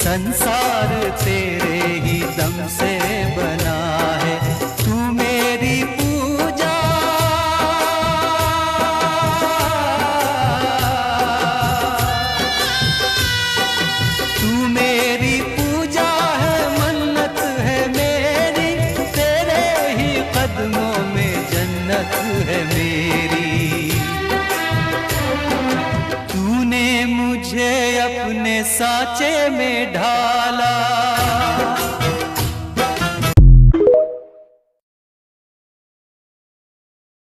संसार तेरे ही दम से बना है। तू मेरी पूजा, तू मेरी पूजा है, मन्नत है मेरी, तेरे ही कदमों में जन्नत है मेरी। तूने मुझे अपने सांचे में ढाला,